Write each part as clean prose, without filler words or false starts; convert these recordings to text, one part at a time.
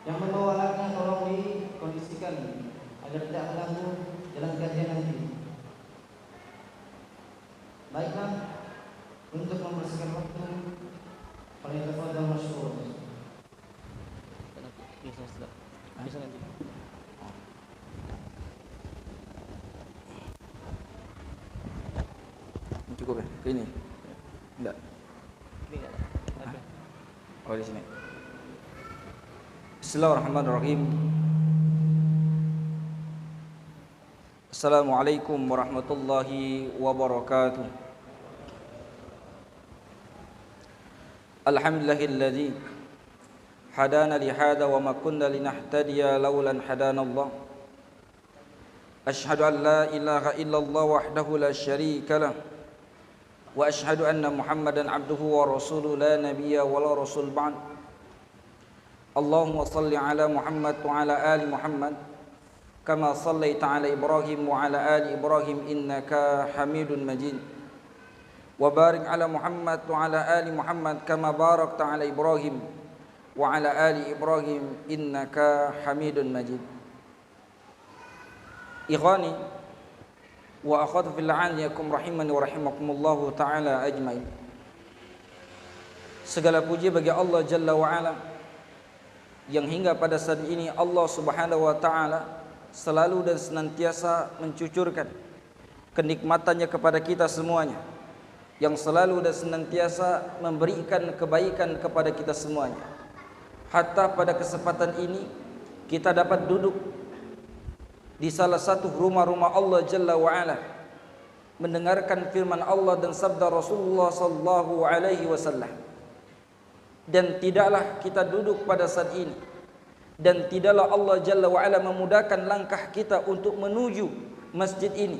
Yang membawa anaknya tolong dikondisikan agar tidak mengganggu jalan kajian nanti. Baiklah, untuk membersihkan waktu, falyatafadhal masykur. Bisa nanti. Cukup ya? Ke ini? Enggak. Ini enggak ada. Oh, di sini. Bismillahirrahmanirrahim. Assalamualaikum warahmatullahi wabarakatuh. Alhamdulillahilladzi hadana li hada wa ma kunna linahtadiya laula an hadana Allah. Asyhadu an la ilaha illallah wahdahu la syarika lah. Wa asyhadu anna Muhammadan abduhu wa rasuluhu la nabiyya wa la rasul ba'd. Allahumma salli ala Muhammad wa ala ali Muhammad kama sallaita ala Ibrahim wa ala ali Ibrahim innaka Hamidun Majid. Wa barik ala Muhammad wa ala ali Muhammad kama barakta ala Ibrahim wa ala ali Ibrahim innaka Hamidun Majid. Ikhwani wa akhwati fil a'aniyakum rahimani wa rahimakumullahu ta'ala ajmain. Segala puji bagi Allah Jalla wa Ala yang hingga pada saat ini Allah Subhanahu wa Ta'ala selalu dan senantiasa mencucurkan kenikmatannya kepada kita semuanya, yang selalu dan senantiasa memberikan kebaikan kepada kita semuanya. Hatta pada kesempatan ini kita dapat duduk di salah satu rumah-rumah Allah Jalla wa Ala, mendengarkan firman Allah dan sabda Rasulullah sallallahu alaihi wasallam. Dan tidaklah kita duduk pada saat ini, dan tidaklah Allah Jalla wa Ala memudahkan langkah kita untuk menuju masjid ini,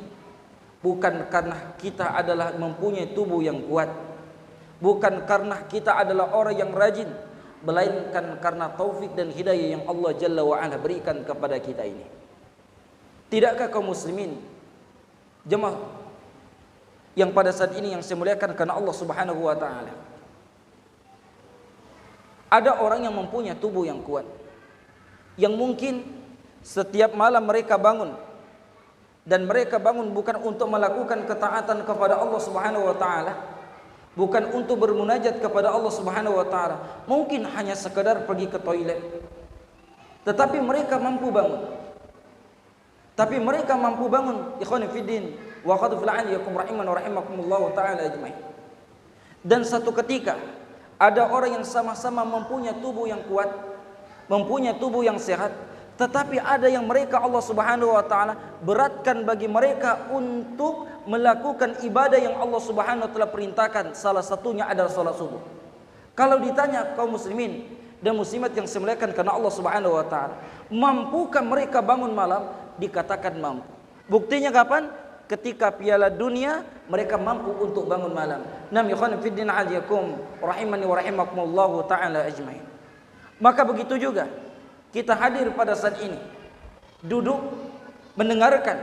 bukan karena kita adalah mempunyai tubuh yang kuat, bukan karena kita adalah orang yang rajin, melainkan karena taufik dan hidayah yang Allah Jalla wa Ala berikan kepada kita ini. Tidakkah kaum muslimin, jemaah yang pada saat ini yang saya muliakan karena Allah Subhanahu wa Ta'ala, ada orang yang mempunyai tubuh yang kuat, yang mungkin setiap malam mereka bangun, dan mereka bangun bukan untuk melakukan ketaatan kepada Allah Subhanahu wa Ta'ala, bukan untuk bermunajat kepada Allah Subhanahu wa Ta'ala, mungkin hanya sekedar pergi ke toilet, tetapi mereka mampu bangun. Tapi mereka mampu bangun, ikhwan fiddin wa qad fil aniyakum rahiman wa rahimakumullahu ta'ala ajmain. Dan satu ketika ada orang yang sama-sama mempunyai tubuh yang kuat, mempunyai tubuh yang sehat, tetapi ada yang mereka Allah Subhanahu wa Ta'ala beratkan bagi mereka untuk melakukan ibadah yang Allah Subhanahu wa Ta'ala perintahkan. Salah satunya adalah salat subuh. Kalau ditanya kaum muslimin dan muslimat yang saya muliakan karena Allah Subhanahu wa Ta'ala, mampukah mereka bangun malam? Dikatakan mampu. Buktinya kapan? Ketika piala dunia mereka mampu untuk bangun malam. Nam ikhwan fiddin aliyakum rahimani wa rahimakumullahu ta'ala ajmain. Maka begitu juga kita hadir pada saat ini, duduk mendengarkan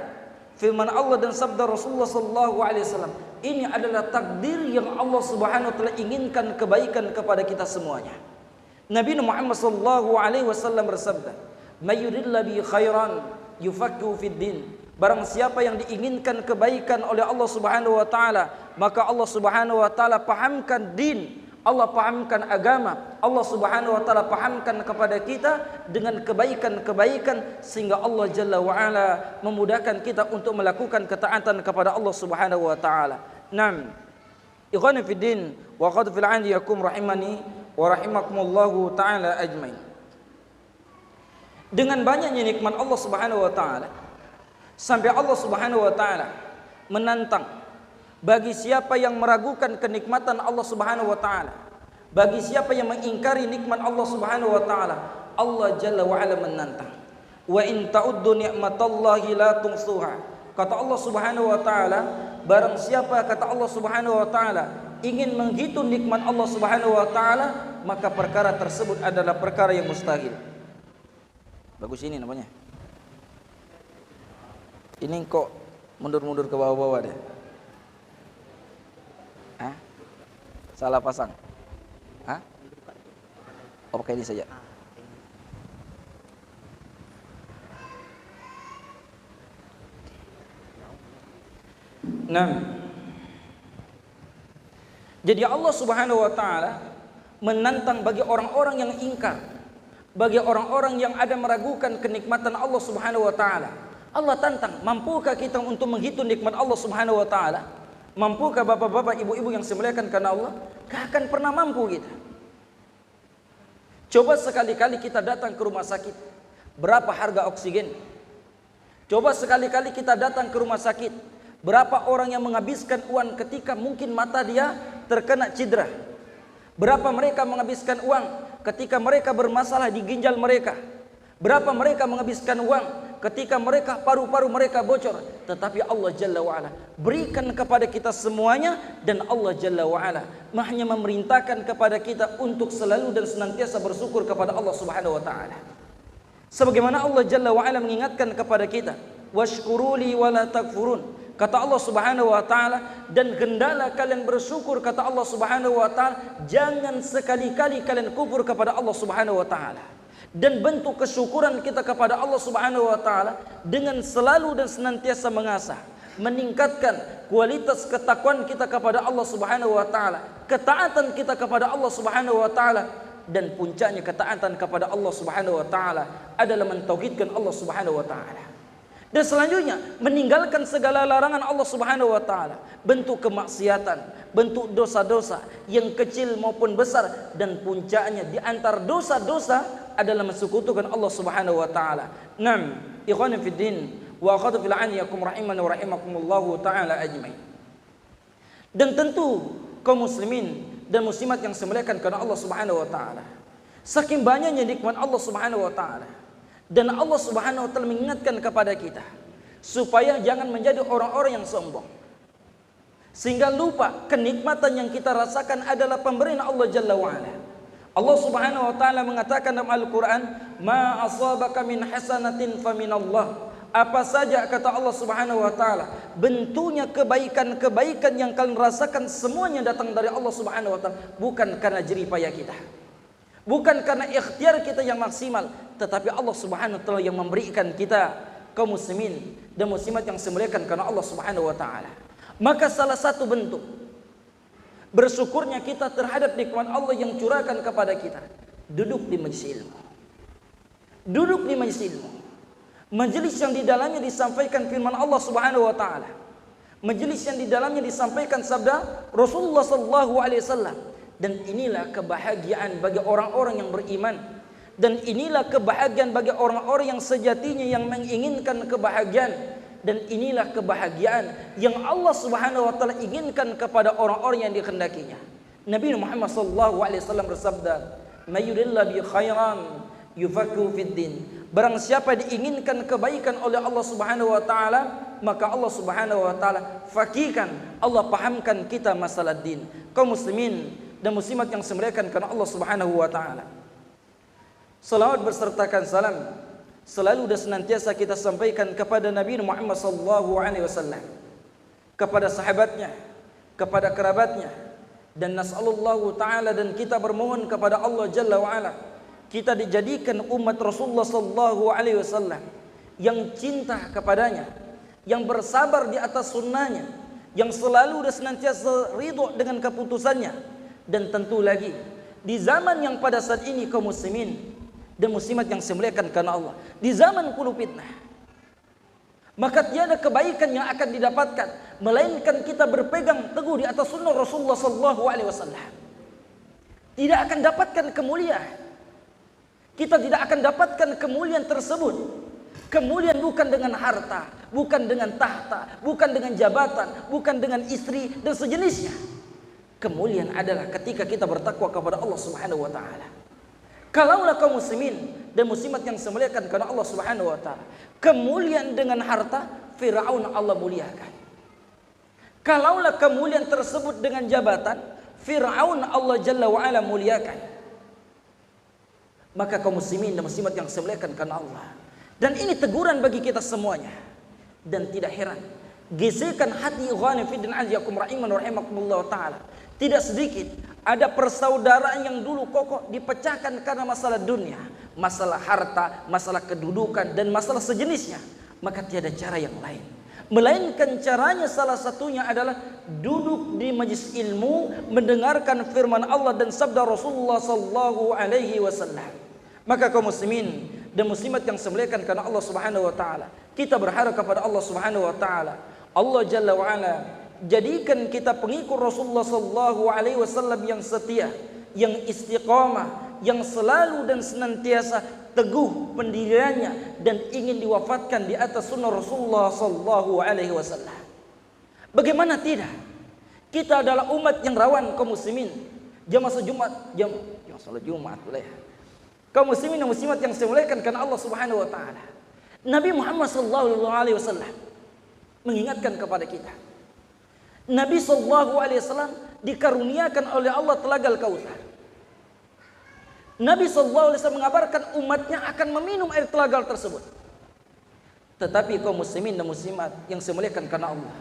firman Allah dan sabda Rasulullah sallallahu alaihi wasallam. Ini adalah takdir yang Allah Subhanahu wa Ta'ala inginkan kebaikan kepada kita semuanya. Nabi Muhammad sallallahu alaihi wasallam bersabda, "May yuridillahu bi khairan yufaqihu fid din." Barang siapa yang diinginkan kebaikan oleh Allah Subhanahu wa Ta'ala, maka Allah Subhanahu wa Ta'ala pahamkan din, Allah pahamkan agama, Allah Subhanahu wa Ta'ala pahamkan kepada kita dengan kebaikan-kebaikan, sehingga Allah Jalla wa Ala memudahkan kita untuk melakukan ketaatan kepada Allah Subhanahu wa Ta'ala. Naam, ikhwani fid din wa qad fil andiyakum rahimani wa rahimakumullahu ta'ala ajmain. Dengan banyaknya nikmat Allah Subhanahu wa Ta'ala, sampai Allah Subhanahu wa Ta'ala menantang bagi siapa yang meragukan kenikmatan Allah Subhanahu wa Ta'ala, bagi siapa yang mengingkari nikmat Allah Subhanahu wa Ta'ala, Allah Jalla wa Ala menantang. Wa in ta'uddu ni'matallahi la tuhsuha. Kata Allah Subhanahu wa Ta'ala, barang siapa, kata Allah Subhanahu wa Ta'ala, ingin menghitung nikmat Allah Subhanahu wa Ta'ala, maka perkara tersebut adalah perkara yang mustahil. Bagus ini namanya. Ini kok mundur-mundur ke bawah-bawah deh. Hah? Salah pasang. Hah? Oh, pakai ini saja. Nah, jadi Allah Subhanahu wa taala menantang bagi orang-orang yang ingkar, bagi orang-orang yang ada meragukan kenikmatan Allah Subhanahu wa taala. Allah tantang, mampukah kita untuk menghitung nikmat Allah Subhanahu wa taala? Mampukah bapak-bapak, ibu-ibu yang saya muliakan karena Allah? Gak akan pernah mampu kita. Coba sekali-kali kita datang ke rumah sakit, berapa harga oksigen? Coba sekali-kali kita datang ke rumah sakit, berapa orang yang menghabiskan uang ketika mungkin mata dia terkena cedera? Berapa mereka menghabiskan uang ketika mereka bermasalah di ginjal mereka? Berapa mereka menghabiskan uang ketika mereka paru-paru mereka bocor? Tetapi Allah Jalla wa'ala berikan kepada kita semuanya, dan Allah Jalla wa'ala hanya memerintahkan kepada kita untuk selalu dan senantiasa bersyukur kepada Allah Subhanahu wa ta'ala. Sebagaimana Allah Jalla wa'ala mengingatkan kepada kita, washkuruli wala takfurun, kata Allah Subhanahu wa ta'ala, dan hendaklah kalian bersyukur, kata Allah Subhanahu wa ta'ala, jangan sekali-kali kalian kufur kepada Allah Subhanahu wa ta'ala. Dan bentuk kesyukuran kita kepada Allah Subhanahu wa ta'ala dengan selalu dan senantiasa mengasah, meningkatkan kualitas ketakwaan kita kepada Allah Subhanahu wa ta'ala, ketaatan kita kepada Allah Subhanahu wa ta'ala, dan puncaknya ketaatan kepada Allah Subhanahu wa ta'ala adalah mentauhidkan Allah Subhanahu wa ta'ala. Dan selanjutnya meninggalkan segala larangan Allah Subhanahu wa ta'ala, bentuk kemaksiatan, bentuk dosa-dosa yang kecil maupun besar, dan puncaknya di antar dosa-dosa adalah mensekutukan Allah Subhanahu wa ta'ala. Naam, ikhwani fid din wa akhwati fil aniyakum rahimani wa rahimakumullahu ta'ala ajmain. Dan tentu kaum muslimin dan muslimat yang saya muliakan karena Allah Subhanahu wa ta'ala, saking banyaknya nikmat Allah Subhanahu wa ta'ala, dan Allah Subhanahu wa ta'ala mengingatkan kepada kita supaya jangan menjadi orang-orang yang sombong, sehingga lupa kenikmatan yang kita rasakan adalah pemberian Allah Jalla wa'ala. Allah Subhanahu wa ta'ala mengatakan dalam Al-Quran, ma asabaka min hasanatin faminallah. Apa saja, kata Allah Subhanahu wa ta'ala, bentuknya kebaikan-kebaikan yang kalian rasakan semuanya datang dari Allah Subhanahu wa ta'ala, bukan karena jerih payah kita, bukan karena ikhtiar kita yang maksimal, tetapi Allah Subhanahu wa ta'ala yang memberikan kita, kaum muslimin dan muslimat yang semuliakan karena Allah Subhanahu wa ta'ala. Maka salah satu bentuk bersyukurnya kita terhadap nikmat Allah yang curahkan kepada kita, duduk di majelis ilmu. Duduk di majelis ilmu, majelis yang di dalamnya disampaikan firman Allah Subhanahu wa ta'ala, majelis yang di dalamnya disampaikan sabda Rasulullah sallallahu alaihi wasallam. Dan inilah kebahagiaan bagi orang-orang yang beriman, dan inilah kebahagiaan bagi orang-orang yang sejatinya yang menginginkan kebahagiaan, dan inilah kebahagiaan yang Allah Subhanahu wa ta'ala inginkan kepada orang-orang yang dikehendakinya. Nabi Muhammad sallallahu alaihi wasallam bersabda, may yuridillahu bi khairan yufaqihu fid din. Barang siapa diinginkan kebaikan oleh Allah Subhanahu wa ta'ala, maka Allah Subhanahu wa ta'ala fakihkan, Allah pahamkan kita masalah din. Kaum muslimin dan muslimat yang semuliakan karena Allah Subhanahu wa ta'ala, salawat bersertakan salam selalu dan senantiasa kita sampaikan kepada Nabi Muhammad sallallahu alaihi wasallam, kepada sahabatnya, kepada kerabatnya, dan nas'alullahu ta'ala, dan kita bermohon kepada Allah Jalla wa'ala, kita dijadikan umat Rasulullah sallallahu alaihi wasallam yang cinta kepadanya, yang bersabar di atas sunnahnya, yang selalu dan senantiasa ridho dengan keputusannya. Dan tentu lagi di zaman yang pada saat ini, kaum muslimin dan muslimat yang saya muliakan karena Allah, di zaman penuh fitnah, maka tiada kebaikan yang akan didapatkan melainkan kita berpegang teguh di atas sunnah Rasulullah sallallahu alaihi wasallam. Tidak akan dapatkan kemuliaan. Kita tidak akan dapatkan kemuliaan tersebut. Kemuliaan bukan dengan harta, bukan dengan tahta, bukan dengan jabatan, bukan dengan istri dan sejenisnya. Kemuliaan adalah ketika kita bertakwa kepada Allah Subhanahu wa ta'ala. Kalaulah kaum muslimin dan muslimat yang semuliakan karena Allah Subhanahu wa ta'ala, kemuliaan dengan harta, Fir'aun Allah muliakan. Kalaulah kemuliaan tersebut dengan jabatan, Fir'aun Allah Jalla wa'ala muliakan. Maka kaum muslimin dan muslimat yang semuliakan karena Allah, dan ini teguran bagi kita semuanya. Dan tidak heran, gesekan hati ikhwani fiddin aziyakum rahiman rahimakumullah ta'ala, tidak sedikit ada persaudaraan yang dulu kokoh dipecahkan karena masalah dunia, masalah harta, masalah kedudukan, dan masalah sejenisnya. Maka tiada cara yang lain, Melainkan caranya salah satunya adalah duduk di majlis ilmu, mendengarkan firman Allah dan sabda Rasulullah sallallahu alaihi wasallam. Maka kaum muslimin dan muslimat yang semuliakan karena Allah Subhanahu wa taala, kita berharap kepada Allah Subhanahu wa taala, Allah Jalla wa ala jadikan kita pengikut Rasulullah sallallahu alaihi wasallam yang setia, yang istiqamah, yang selalu dan senantiasa teguh pendiriannya dan ingin diwafatkan di atas sunnah Rasulullah sallallahu alaihi wasallam. Bagaimana tidak? Kita adalah umat yang rawan kaum muslimin. Jamaah salat Jumat boleh. Kaum muslimin dan muslimat yang saya muliakan karena Allah Subhanahu wa taala. Nabi Muhammad sallallahu alaihi wasallam mengingatkan kepada kita. Nabi sallallahu alaihi wasallam dikaruniakan oleh Allah telaga Al-Kautsar. Nabi SAW mengabarkan umatnya akan meminum air telaga tersebut. Tetapi kaum muslimin dan muslimat yang saya muliakan karena Allah,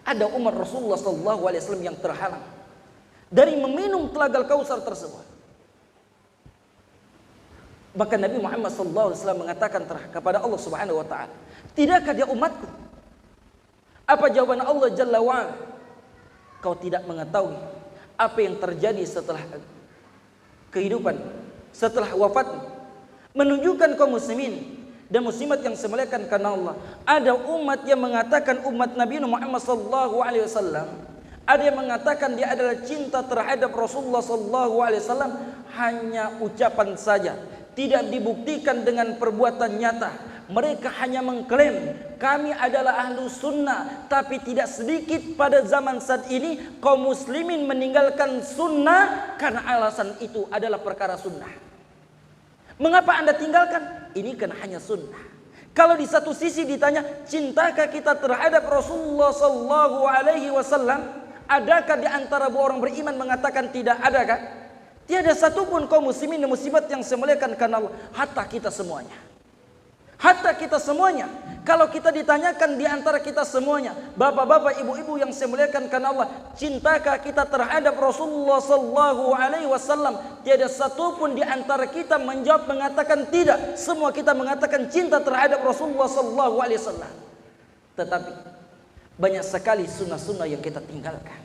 ada umat Rasulullah SAW yang terhalang dari meminum telaga Al-Kautsar tersebut. Maka Nabi Muhammad SAW mengatakan kepada Allah Subhanahu wa taala, "Tidakkah dia umatku?" Apa jawaban Allah Jalla wa'ala? Kau tidak mengetahui apa yang terjadi setelah kehidupan, setelah wafatmu. Menunjukkan kaum muslimin dan muslimat yang semuliakan karena Allah, ada umat yang mengatakan umat Nabi Muhammad sallallahu alaihi wasallam, ada yang mengatakan dia adalah cinta terhadap Rasulullah sallallahu alaihi wasallam hanya ucapan saja, tidak dibuktikan dengan perbuatan nyata. Mereka hanya mengklaim kami adalah ahlu sunnah, tapi tidak sedikit pada zaman saat ini kaum muslimin meninggalkan sunnah karena alasan itu adalah perkara sunnah. Mengapa anda tinggalkan? Ini kan hanya sunnah. Kalau di satu sisi ditanya, cintakah kita terhadap Rasulullah sallallahu alaihi wasallam? Adakah di antara orang beriman mengatakan tidak? Adakah? Tiada satupun kaum muslimin dan muslimat yang semuliakan karena Allah, hatta kita semuanya. Hatta kita semuanya, kalau kita ditanyakan di antara kita semuanya, bapak-bapak, ibu-ibu yang saya muliakan karena Allah, cintakah kita terhadap Rasulullah sallallahu alaihi wasallam? Tiada satupun di antara kita menjawab mengatakan tidak. Semua kita mengatakan cinta terhadap Rasulullah sallallahu alaihi wasallam. Tetapi banyak sekali sunnah-sunnah yang kita tinggalkan.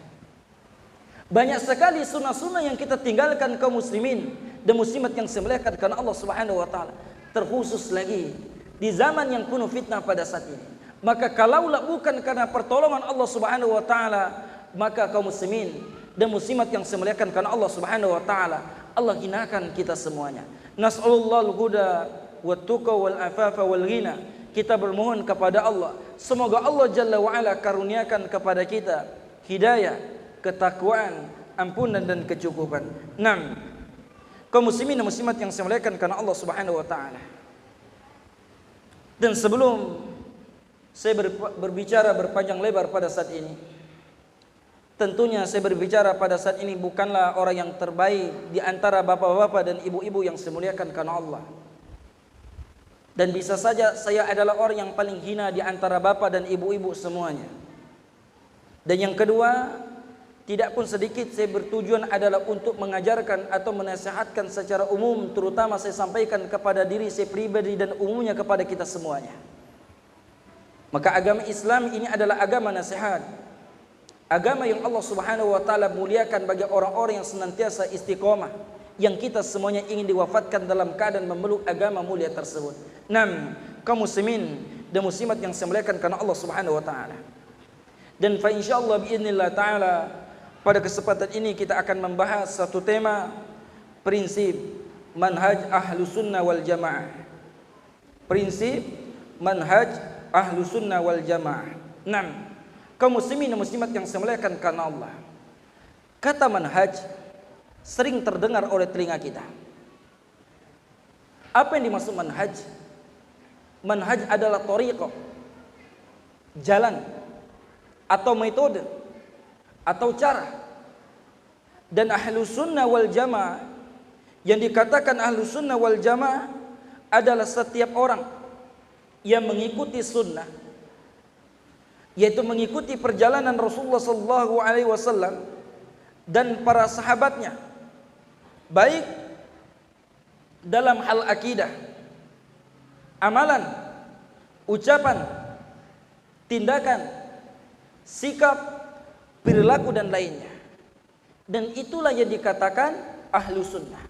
Banyak sekali sunnah-sunnah yang kita tinggalkan kaum muslimin dan muslimat yang saya muliakan karena Allah Subhanahu wa taala. Terkhusus lagi di zaman yang penuh fitnah pada saat ini. Maka kalaulah bukan karena pertolongan Allah Subhanahu wa taala, maka kaum muslimin dan muslimat yang saya muliakan karena Allah Subhanahu wa taala, Allah hinakan kita semuanya. Nas'alullahal huda wat tuqa wal afafa wal ghina. Kita bermohon kepada Allah, semoga Allah Jalla wa ala karuniakan kepada kita hidayah, ketakwaan, ampunan dan kecukupan. 6. Kaum muslimin dan muslimat yang saya muliakan karena Allah Subhanahu wa taala. Dan sebelum saya berbicara berpanjang lebar pada saat ini, tentunya saya berbicara pada saat ini bukanlah orang yang terbaik di antara bapak-bapak dan ibu-ibu yang saya muliakan karena Allah. Dan bisa saja saya adalah orang yang paling hina di antara bapak dan ibu-ibu semuanya. Dan yang kedua, tidak pun sedikit saya bertujuan adalah untuk mengajarkan atau menasihatkan secara umum, terutama saya sampaikan kepada diri saya pribadi dan umumnya kepada kita semuanya. Maka agama Islam ini adalah agama nasihat, agama yang Allah Subhanahu wa taala muliakan bagi orang-orang yang senantiasa istiqomah, yang kita semuanya ingin diwafatkan dalam keadaan memeluk agama mulia tersebut. 6. Kaum muslimin dan muslimat yang saya muliakan karena Allah Subhanahu wa taala. Dan fa insyaallah biidznillah taala pada kesempatan ini kita akan membahas satu tema, prinsip manhaj ahlu sunnah wal jamaah. Prinsip manhaj ahlu sunnah wal jamaah. 6. Kaum muslimin dan muslimat yang saya muliakan karena Allah, kata manhaj sering terdengar oleh telinga kita. Apa yang dimaksud manhaj? Manhaj adalah thariqah, jalan atau metode atau cara. Dan ahlu sunnah wal jamaah, yang dikatakan ahlu sunnah wal jamaah adalah setiap orang yang mengikuti sunnah, yaitu mengikuti perjalanan Rasulullah sallallahu alaihi wasallam dan para sahabatnya, baik dalam hal akidah, amalan, ucapan, tindakan, sikap, perilaku dan lainnya. Dan itulah yang dikatakan ahlu sunnah.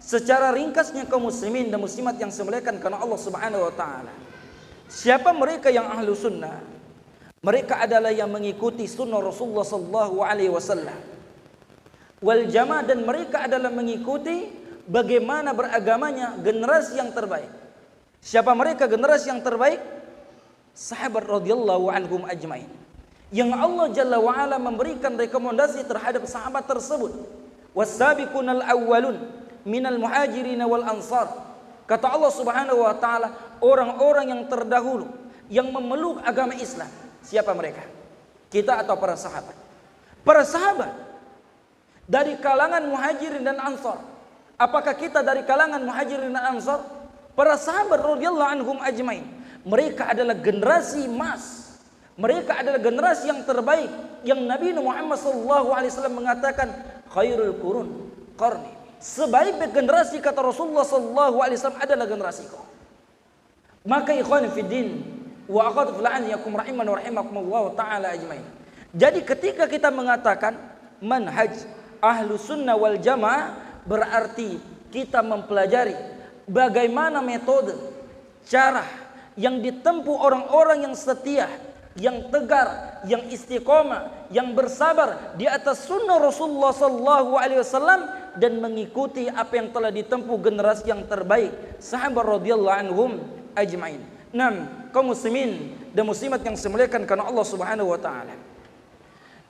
Secara ringkasnya kaum muslimin dan muslimat yang semuliakan karena Allah Subhanahu wa taala. Siapa mereka yang ahlu sunnah? Mereka adalah yang mengikuti sunnah Rasulullah sallallahu alaihi wasallam. Wal jamaah, dan mereka adalah mengikuti bagaimana beragamanya generasi yang terbaik. Siapa mereka generasi yang terbaik? Sahabat radhiyallahu anhum ajmain. Yang Allah Jalla wa Ala memberikan rekomendasi terhadap sahabat tersebut. Was-sabiqunal awwalun minal muhajirin wal ansar. Kata Allah Subhanahu wa taala, orang-orang yang terdahulu yang memeluk agama Islam. Siapa mereka? Kita atau para sahabat? Para sahabat dari kalangan muhajirin dan ansar. Apakah kita dari kalangan muhajirin dan ansar? Para sahabat radhiyallahu anhum ajmain. Mereka adalah generasi emas. Mereka adalah generasi yang terbaik, yang Nabi Muhammad SAW mengatakan khairul qurun qarni. Sebaik-baik generasi kata Rasulullah SAW adalah generasiku. Maka ikhwan fiddin wa akhwat fillah yakum rahiman wa rahimakumullah taala ajmain. Jadi ketika kita mengatakan manhaj ahlu sunnah wal jamaah, berarti kita mempelajari bagaimana metode, cara yang ditempuh orang-orang yang setia, yang tegar, yang istiqomah, yang bersabar di atas sunnah Rasulullah sallallahu alaihi wasallam dan mengikuti apa yang telah ditempuh generasi yang terbaik, sahabat radhiyallahu anhum ajmain. 6. Kaum muslimin dan muslimat yang semuliakan karena Allah Subhanahu wa taala.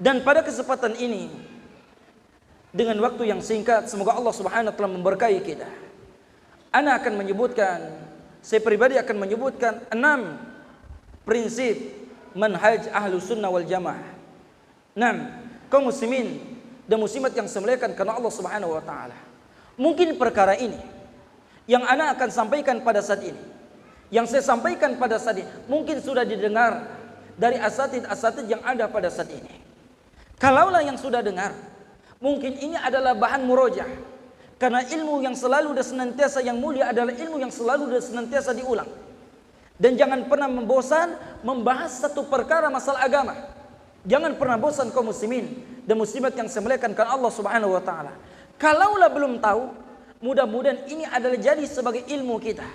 Dan pada kesempatan ini dengan waktu yang singkat, semoga Allah Subhanahu wa taala memberkahi kita. Ana akan menyebutkan, saya pribadi akan menyebutkan 6 prinsip manhaj ahlu sunnah wal jamaah. 6. Kaum muslimin dan muslimat yang semuliakan karena Allah Subhanahu wa taala. Mungkin perkara ini yang ana akan sampaikan pada saat ini, yang saya sampaikan pada saat ini, mungkin sudah didengar dari asatid yang ada pada saat ini. Kalaulah yang sudah dengar, mungkin ini adalah bahan murojah. Karena ilmu yang selalu dan senantiasa yang mulia adalah ilmu yang selalu dan senantiasa diulang. Dan jangan pernah membosan membahas satu perkara masalah agama. Jangan pernah bosan kaum muslimin dan muslimat yang semuliakan karena Allah Subhanahu wa taala. Kalaulah belum tahu, mudah-mudahan ini adalah jadi sebagai ilmu kita.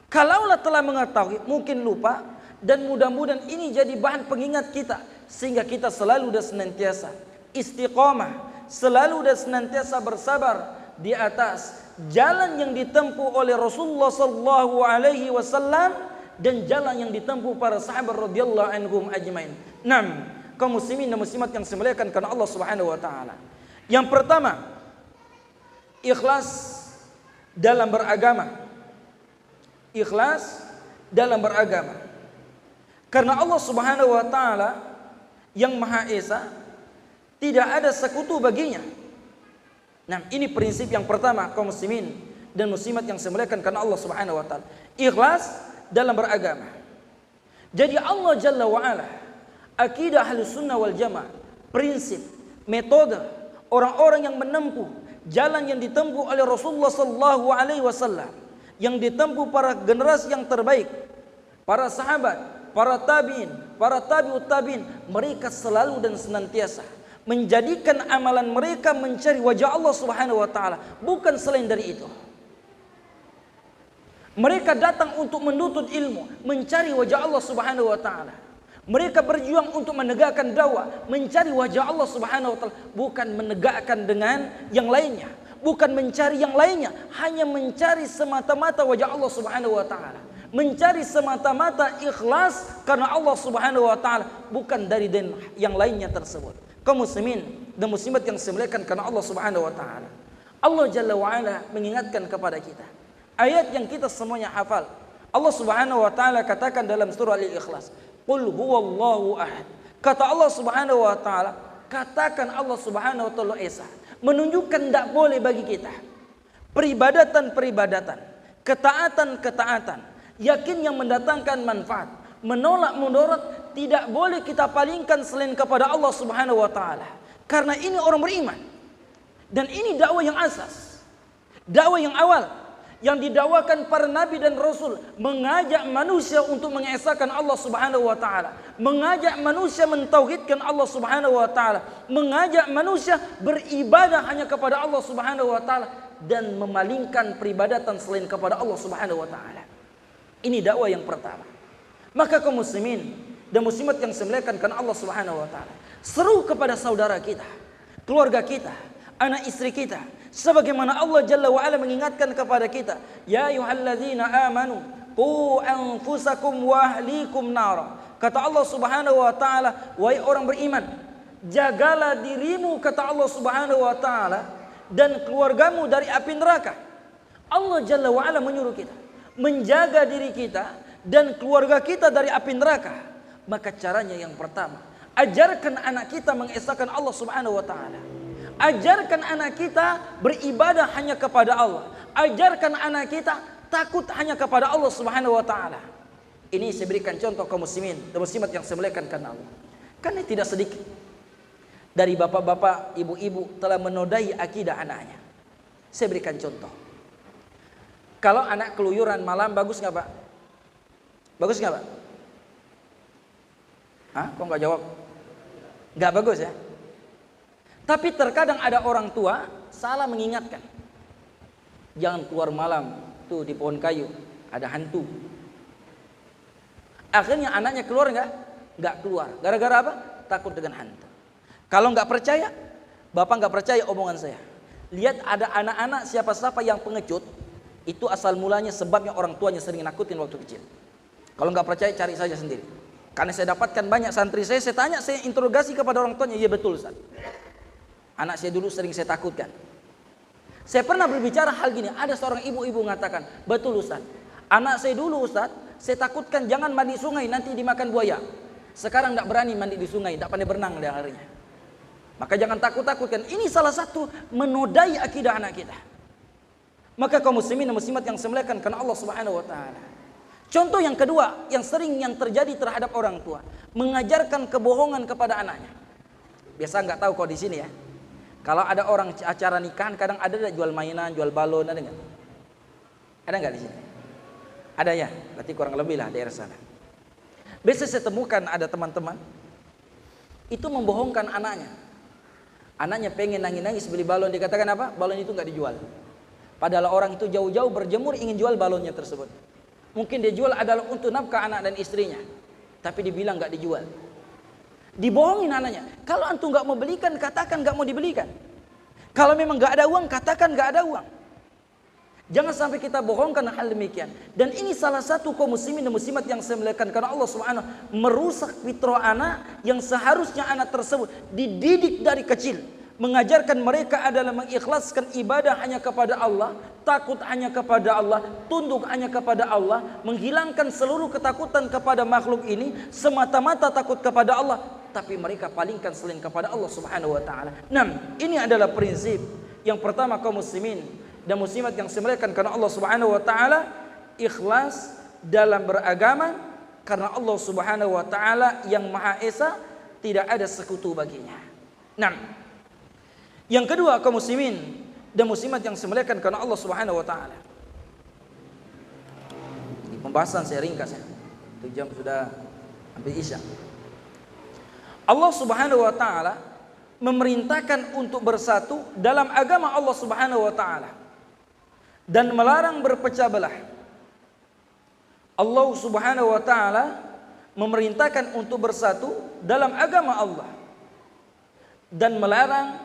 Kalaulah telah mengetahui, mungkin lupa, dan mudah-mudahan ini jadi bahan pengingat kita sehingga kita selalu dan senantiasa istiqomah, selalu dan senantiasa bersabar di atas jalan yang ditempuh oleh Rasulullah sallallahu alaihi wasallam dan jalan yang ditempuh para sahabat radhiyallahu anhum ajmain. 6. Kaum muslimin dan muslimat yang semuliakan karena Allah Subhanahu wa taala. Yang pertama, ikhlas dalam beragama. Ikhlas dalam beragama. Karena Allah Subhanahu wa taala yang Maha Esa tidak ada sekutu baginya. Nah, ini prinsip yang pertama kaum muslimin dan muslimat yang semuliakan karena Allah Subhanahu wa taala. Ikhlas dalam beragama. Jadi Allah Jalla wa Ala, akidah Ahlus Sunnah wal Jamaah, prinsip, metode orang-orang yang menempuh jalan yang ditempuh oleh Rasulullah sallallahu alaihi wasallam, yang ditempuh para generasi yang terbaik, para sahabat, para tabi'in, para tabi'ut tabi'in, mereka selalu dan senantiasa menjadikan amalan mereka mencari wajah Allah Subhanahu wa taala, bukan selain dari itu. Mereka datang untuk menuntut ilmu, mencari wajah Allah Subhanahu wa taala. Mereka berjuang untuk menegakkan dakwah, mencari wajah Allah Subhanahu wa taala, bukan menegakkan dengan yang lainnya, bukan mencari yang lainnya, hanya mencari semata-mata wajah Allah Subhanahu wa taala. Mencari semata-mata ikhlas karena Allah Subhanahu wa taala, bukan dari dan yang lainnya tersebut. Kaum muslimin dan muslimat yang semuliakan karena Allah Subhanahu wa taala. Allah Jalla wa Ala mengingatkan kepada kita ayat yang kita semuanya hafal. Allah Subhanahu wa taala katakan dalam surah Al-Ikhlas, "Qul huwallahu ahad." Kata Allah Subhanahu wa taala, katakan Allah Subhanahu wa taala Esa, menunjukkan tidak boleh bagi kita peribadatan-peribadatan, ketaatan-ketaatan, yakin yang mendatangkan manfaat, menolak mudarat, tidak boleh kita palingkan selain kepada Allah Subhanahu wa taala. Karena ini orang beriman. Dan ini dakwah yang asas, dakwah yang awal, yang didakwakan para nabi dan rasul, mengajak manusia untuk mengesahkan Allah Subhanahu wa taala, mengajak manusia mentauhidkan Allah Subhanahu wa taala, mengajak manusia beribadah hanya kepada Allah Subhanahu wa taala dan memalingkan peribadatan selain kepada Allah Subhanahu wa taala. Ini dakwah yang pertama. Maka kaum muslimin dan muslimat yang dimuliakan karena Allah Subhanahu wa taala, seru kepada saudara kita, keluarga kita, anak istri kita, sebagaimana Allah Jalla wa Ala mengingatkan kepada kita, ya ayyuhalladzina amanu qu anfusakum wa ahlikum nara. Kata Allah Subhanahu wa taala, wahai orang beriman, jagalah dirimu, kata Allah Subhanahu wa taala, dan keluargamu dari api neraka. Allah Jalla wa Ala menyuruh kita menjaga diri kita dan keluarga kita dari api neraka. Maka caranya yang pertama, ajarkan anak kita mengesahkan Allah Subhanahu wa taala. Ajarkan anak kita beribadah hanya kepada Allah. Ajarkan anak kita takut hanya kepada Allah Subhanahu wa taala. Ini saya berikan contoh kaum muslimin dan muslimat yang saya muliakan karena Allah. Karena tidak sedikit dari bapak-bapak, ibu-ibu telah menodai akidah anaknya. Saya berikan contoh. Kalau anak keluyuran malam, bagus nggak Pak? Bagus nggak Pak? Hah? Kok nggak jawab? Nggak bagus ya? Tapi terkadang ada orang tua salah mengingatkan. Jangan keluar malam, tuh di pohon kayu ada hantu. Akhirnya anaknya keluar nggak? Nggak keluar. Gara-gara apa? Takut dengan hantu. Kalau nggak percaya, bapak nggak percaya omongan saya. Lihat ada anak-anak siapa-siapa yang pengecut, itu asal mulanya sebabnya orang tuanya sering nakutin waktu kecil. Kalau nggak percaya cari saja sendiri. Karena saya dapatkan banyak santri saya tanya, saya interogasi kepada orang tuanya, iya betul Ustaz. Anak saya dulu sering saya takutkan. Saya pernah berbicara hal gini, ada seorang ibu-ibu mengatakan, betul Ustaz, anak saya dulu Ustaz, saya takutkan jangan mandi sungai nanti dimakan buaya. Sekarang tidak berani mandi di sungai, tidak pandai berenang dia harinya. Maka jangan takut-takutkan. Ini salah satu menodai akidah anak kita. Maka kaum muslimin dan muslimat yang saya muliakan karena Allah Subhanahu wa taala. Contoh yang kedua yang sering yang terjadi terhadap orang tua, mengajarkan kebohongan kepada anaknya. Biasa nggak tahu kok di sini ya. Kalau ada orang acara nikahan kadang ada jual mainan, jual balon, ada nggak? Ada nggak di sini? Ada ya, berarti kurang lebih lah daerah sana. Biasa saya temukan ada teman-teman itu membohongkan anaknya. Anaknya pengen nangis-nangis beli balon, dikatakan apa? Balon itu nggak dijual. Padahal orang itu jauh-jauh berjemur ingin jual balonnya tersebut. Mungkin dia jual adalah untuk nafkah anak dan istrinya, tapi dibilang nggak dijual. Dibohongin anaknya. Kalau antum nggak mau belikan, katakan nggak mau dibelikan. Kalau memang nggak ada uang, katakan nggak ada uang. Jangan sampai kita bohongkan hal demikian. Dan ini salah satu kaum muslimin dan muslimat yang saya muliakan karena Allah Subhanahu merusak fitrah anak yang seharusnya anak tersebut dididik dari kecil. Mengajarkan mereka adalah mengikhlaskan ibadah hanya kepada Allah, takut hanya kepada Allah, tunduk hanya kepada Allah, menghilangkan seluruh ketakutan kepada makhluk ini, semata-mata takut kepada Allah, tapi mereka palingkan selain kepada Allah Subhanahu wa taala. Nah, ini adalah prinsip yang pertama kaum muslimin dan muslimat yang saya muliakan karena Allah Subhanahu wa taala, ikhlas dalam beragama karena Allah Subhanahu wa taala yang Maha Esa, tidak ada sekutu baginya. Nah, yang kedua kaum muslimin dan muslimat yang saya muliakan karena Allah Subhanahu wa taala. Ini pembahasan saya ringkas ya. 1 jam sudah hampir Isya. Allah Subhanahu wa taala memerintahkan untuk bersatu dalam agama Allah Subhanahu wa taala dan melarang berpecah belah. Allah Subhanahu wa taala memerintahkan untuk bersatu dalam agama Allah dan melarang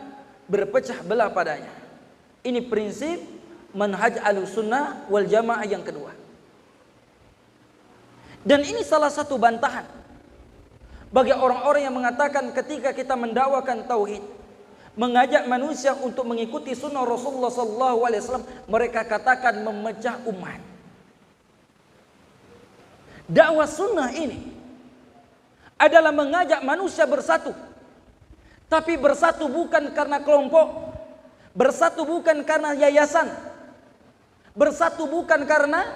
berpecah belah padanya. Ini prinsip manhaj Ahlussunnah wal Jamaah yang kedua. Dan ini salah satu bantahan bagi orang-orang yang mengatakan ketika kita mendakwakan tauhid, mengajak manusia untuk mengikuti sunnah Rasulullah SAW, mereka katakan memecah umat. Dakwah sunnah ini adalah mengajak manusia bersatu. Tapi bersatu bukan karena kelompok, bersatu bukan karena yayasan, bersatu bukan karena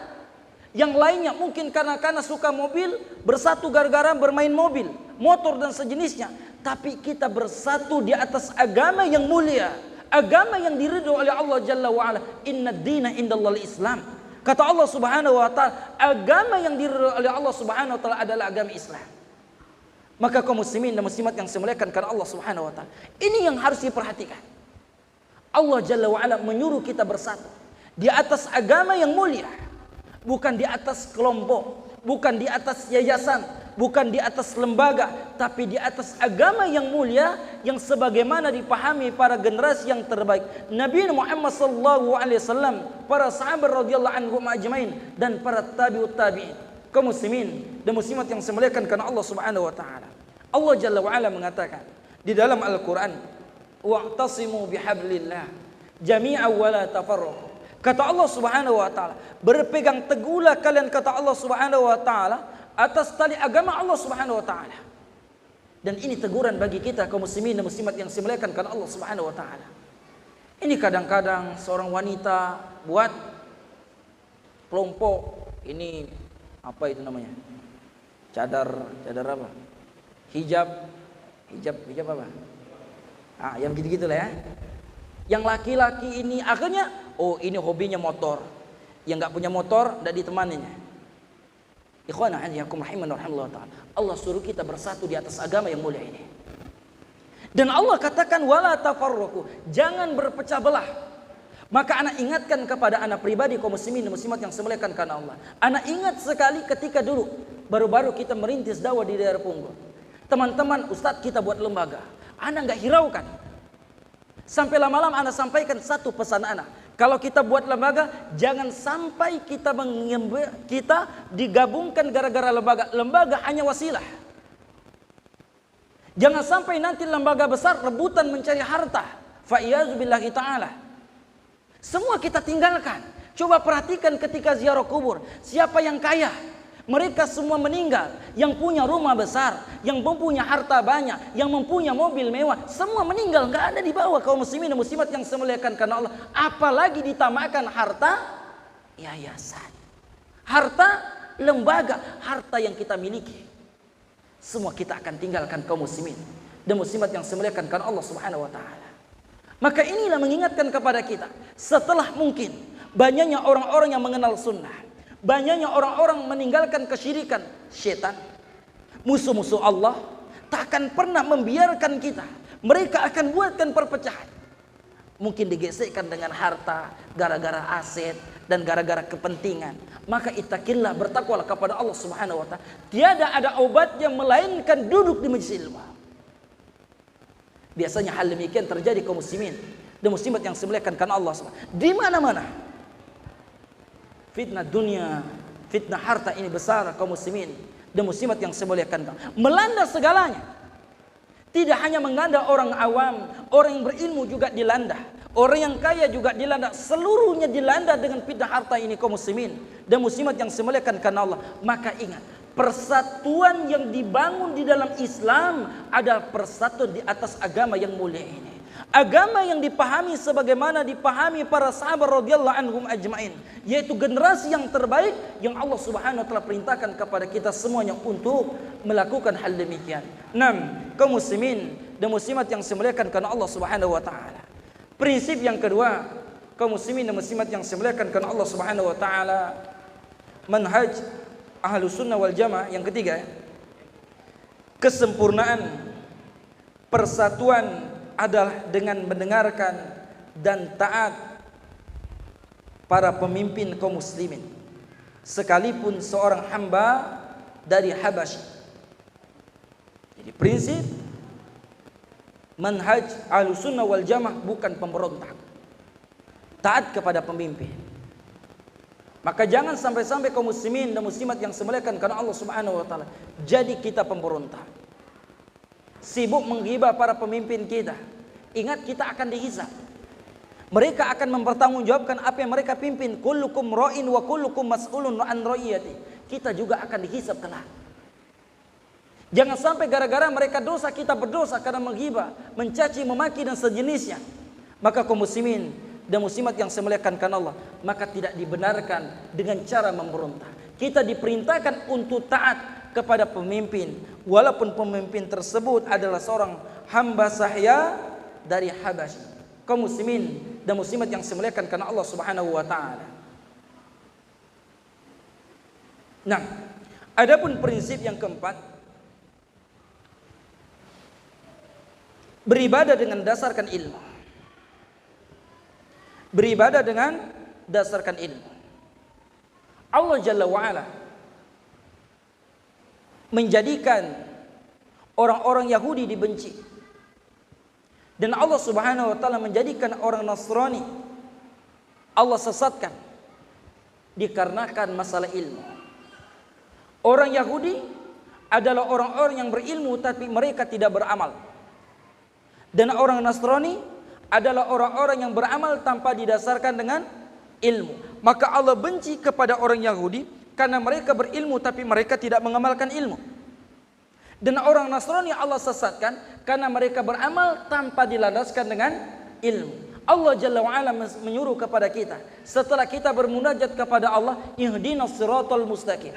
yang lainnya, mungkin karena suka mobil, bersatu gara-gara bermain mobil, motor dan sejenisnya. Tapi kita bersatu di atas agama yang mulia, agama yang diridho oleh Allah Jalla wa'ala. Inna dina indallah Islam. Kata Allah Subhanahu wa ta'ala, agama yang diridho oleh Allah Subhanahu wa ta'ala adalah agama Islam. Maka kaum muslimin dan muslimat yang saya muliakan karena Allah Subhanahu wa ta'ala, ini yang harus diperhatikan. Allah Jalla wa'ala menyuruh kita bersatu di atas agama yang mulia, bukan di atas kelompok, bukan di atas yayasan, bukan di atas lembaga, tapi di atas agama yang mulia yang sebagaimana dipahami para generasi yang terbaik, Nabi Muhammad sallallahu alaihi wasallam, para sahabat radhiyallahu anhum ajmain, dan para tabi'ut tabi'in. Kaum muslimin dan muslimat yang saya muliakan karena Allah Subhanahu wa taala, Allah Jalla wa ala mengatakan di dalam Al-Qur'an, wa'tasimu bihablillah jami'an wa la tafarraqu. Kata Allah Subhanahu wa taala, berpegang teguhlah kalian, kata Allah Subhanahu wa taala, atas tali agama Allah Subhanahu wa taala. Dan ini teguran bagi kita kaum muslimin dan muslimat yang saya muliakan karena Allah Subhanahu wa taala. Ini kadang-kadang seorang wanita buat kelompok, ini apa itu namanya? Cadar apa? Hijab apa? Ah, yang gitu-gitulah ya. Yang laki-laki ini akhirnya, oh ini hobinya motor. Yang nggak punya motor tidak ditemaninya. Ikhwana hadhiyakum rahiman rahimallahu taala. Allah suruh kita bersatu di atas agama yang mulia ini. Dan Allah katakan wala tafarraqu, jangan berpecah belah. Maka anak ingatkan kepada anak pribadi kaum muslimin dan muslimat yang semuliakan karena Allah. Anak ingat sekali ketika dulu baru-baru kita merintis dakwah di daerah Punggol. Teman-teman, ustadz kita buat lembaga. Anak nggak hiraukan. Sampai lama-lama anak sampaikan satu pesan anak. Kalau kita buat lembaga, jangan sampai kita digabungkan gara-gara lembaga. Lembaga hanya wasilah. Jangan sampai nanti lembaga besar rebutan mencari harta. Fa'iyazu billahi ta'ala. Semua kita tinggalkan. Coba perhatikan ketika ziarah kubur. Siapa yang kaya? Mereka semua meninggal. Yang punya rumah besar, yang mempunyai harta banyak, yang mempunyai mobil mewah, semua meninggal. Gak ada di bawah kaum muslimin dan muslimat yang saya muliakan karena Allah. Apalagi ditamakan harta yayasan, harta lembaga, harta yang kita miliki. Semua kita akan tinggalkan kaum muslimin dan muslimat yang saya muliakan karena Allah Subhanahu wa taala. Maka inilah mengingatkan kepada kita, setelah mungkin banyaknya orang-orang yang mengenal sunnah, banyaknya orang-orang meninggalkan kesyirikan, syaitan, musuh-musuh Allah tak akan pernah membiarkan kita. Mereka akan buatkan perpecahan. Mungkin digesekkan dengan harta, gara-gara aset, dan gara-gara kepentingan. Maka ittaqillah, bertakwalah kepada Allah Subhanahu wa ta'ala. Tiada ada obatnya melainkan duduk di majelis ilmu. Biasanya hal demikian terjadi kaum muslimin dan muslimat yang semuliakan karena Allah Subhanahu. Di mana-mana fitnah dunia, fitnah harta ini besar kaum muslimin dan muslimat yang saya muliakan, melanda segalanya. Tidak hanya melanda orang awam, orang yang berilmu juga dilanda, orang yang kaya juga dilanda, seluruhnya dilanda dengan fitnah harta ini kaum muslimin dan muslimat yang saya muliakan karena Allah. Maka ingat, persatuan yang dibangun di dalam Islam adalah persatuan di atas agama yang mulia ini. Agama yang dipahami sebagaimana dipahami para sahabat radhiyallahu anhum ajmain, yaitu generasi yang terbaik yang Allah Subhanahu wa taala perintahkan kepada kita semuanya untuk melakukan hal demikian. 6. Kaum muslimin dan muslimat yang dimuliakan karena Allah Subhanahu wa taala. Prinsip yang kedua, kaum muslimin dan muslimat yang dimuliakan karena Allah Subhanahu wa taala, manhaj Ahlus Sunnah wal Jamaah yang ketiga, kesempurnaan persatuan adalah dengan mendengarkan dan taat para pemimpin kaum muslimin, sekalipun seorang hamba dari Habasy. Jadi prinsip manhaj Ahlus Sunnah wal Jamaah bukan pemberontak, taat kepada pemimpin. Maka jangan sampai-sampai kaum muslimin dan muslimat yang semuliakan karena Allah Subhanahu wa taala jadi kita pemberontak, sibuk menghibah para pemimpin kita. Ingat, kita akan dihisab. Mereka akan mempertanggungjawabkan apa yang mereka pimpin. Kullukum ra'in wa kullukum mas'ulun an ra'iyati. Kita juga akan dihisab kelak. Jangan sampai gara-gara mereka dosa kita berdosa karena menghibah, mencaci, memaki dan sejenisnya. Maka kaum muslimin dan muslimat yang saya muliakan karena Allah, maka tidak dibenarkan dengan cara memberontak. Kita diperintahkan untuk taat kepada pemimpin, walaupun pemimpin tersebut adalah seorang hamba sahya dari Habasy. kaum muslimin dan muslimat yang dimuliakan karena Allah Subhanahu wa taala. Nah, adapun prinsip yang keempat, beribadah dengan dasarkan ilmu. Beribadah dengan dasarkan ilmu. Allah Jalla wa'ala menjadikan orang-orang Yahudi dibenci, dan Allah Subhanahu wa taala menjadikan orang Nasrani Allah sesatkan dikarenakan masalah ilmu. Orang Yahudi adalah orang-orang yang berilmu tapi mereka tidak beramal, dan orang Nasrani adalah orang-orang yang beramal tanpa didasarkan dengan ilmu. Maka Allah benci kepada orang Yahudi karena mereka berilmu tapi mereka tidak mengamalkan ilmu. Dan orang Nasrani Allah sesatkan karena mereka beramal tanpa dilandaskan dengan ilmu. Allah Jalla wa'ala menyuruh kepada kita, setelah kita bermunajat kepada Allah, ihdinas siratal mustaqim,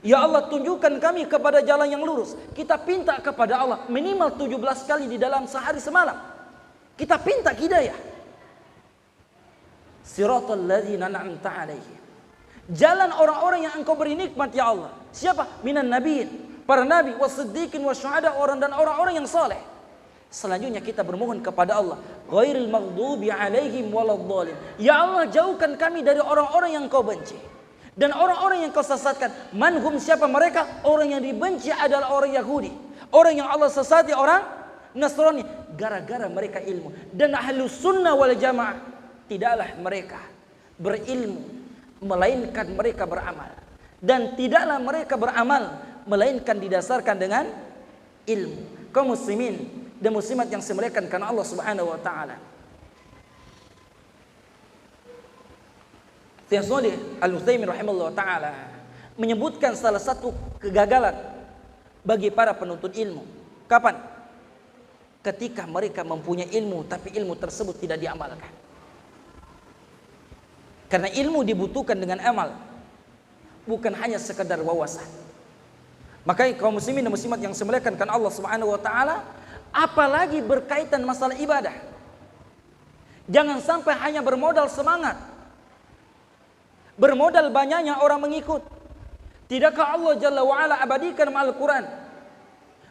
ya Allah tunjukkan kami kepada jalan yang lurus. Kita pinta kepada Allah minimal 17 kali di dalam sehari semalam. Kita pinta hidayah. Siratal ladzina an'amta alaihim, jalan orang-orang yang engkau beri nikmat ya Allah. Siapa? Minan nabiyyin, para nabi, wasiddiqin, wasyuhada, orang-orang yang saleh. Selanjutnya kita bermohon kepada Allah, ghairil maghdubi alaihim waladdallin, ya Allah jauhkan kami dari orang-orang yang kau benci dan orang-orang yang kau sesatkan. Manhum, siapa mereka? Orang yang dibenci adalah orang Yahudi. Orang yang Allah sesati orang Nasrani gara-gara mereka ilmu. Dan ahlus sunnah wal jamaah tidaklah mereka berilmu melainkan mereka beramal, dan tidaklah mereka beramal melainkan didasarkan dengan ilmu. Kaum muslimin dan muslimat yang dimuliakan karena Allah Subhanahu wa taala, Syekh Shalih Al-Utsaimin rahimahullah taala menyebutkan salah satu kegagalan bagi para penuntut ilmu. Kapan? Ketika mereka mempunyai ilmu tapi ilmu tersebut tidak diamalkan. Karena ilmu dibutuhkan dengan amal, bukan hanya sekedar wawasan. Makanya kaum muslimin dan muslimat yang dimuliakan karena Allah Subhanahu wa taala, apalagi berkaitan masalah ibadah, jangan sampai hanya bermodal semangat, bermodal banyaknya orang mengikut. Tidakkah Allah Jalla wa ala abadikan Al-Quran,